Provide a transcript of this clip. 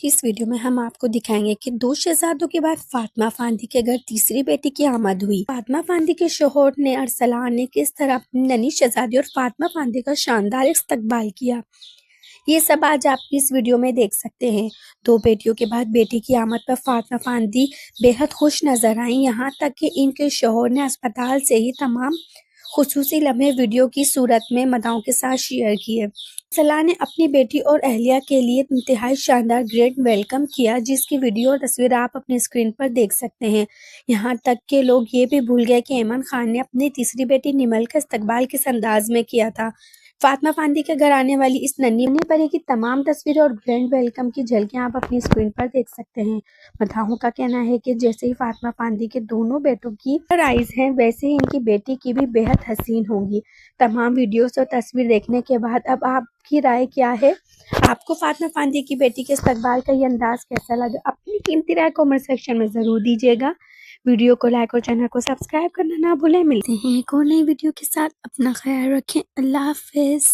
की इस वीडियो में हम आपको दिखाएंगे कि दो शहजादों के बाद फातिमा फांदी के घर तीसरी बेटी की आमद हुई। फातिमा फांदी के शोहर ने अरसलान ने किस तरह अपनी ननी शहजादी और फातिमा फांदी का शानदार इस्तकबाल किया, ये सब आज आप इस वीडियो में देख सकते हैं। दो बेटियों के बाद बेटी की आमद पर फातिमा फांदी बेहद खुश नजर आई, यहाँ तक कि इनके शोहर ने अस्पताल से ही तमाम खुसूसी लम्हे वीडियो की सूरत में मदाओं के साथ शेयर किए। सलाह ने अपनी बेटी और अहलिया के लिए इंतहाई शानदार ग्रेट वेलकम किया, जिसकी वीडियो और तस्वीर आप अपनी स्क्रीन पर देख सकते हैं। यहाँ तक के लोग ये भी भूल गए कि ऐमन खान ने अपनी तीसरी बेटी निमल का इस्तकबाल किस अंदाज में किया था। फातिमा फांदी के घर आने वाली इस नन्ही परी की तमाम तस्वीरें और ग्रैंड वेलकम की झलकियां आप अपनी स्क्रीन पर देख सकते हैं। मदाहों का कहना है कि जैसे ही फातिमा फांदी के दोनों बेटों की आइज हैं, वैसे ही इनकी बेटी की भी बेहद हसीन होंगी। तमाम वीडियोस और तस्वीर देखने के बाद अब आपकी राय क्या है? आपको फातिमा फांदी की बेटी के इस्तकबाल का ये अंदाज कैसा लगा? अपनी कीमती राय कमेंट सेक्शन में जरूर दीजिएगा। वीडियो को लाइक और चैनल को सब्सक्राइब करना ना भूलें। मिलते हैं एक और नई वीडियो के साथ। अपना ख्याल रखें। अल्लाह हाफिज।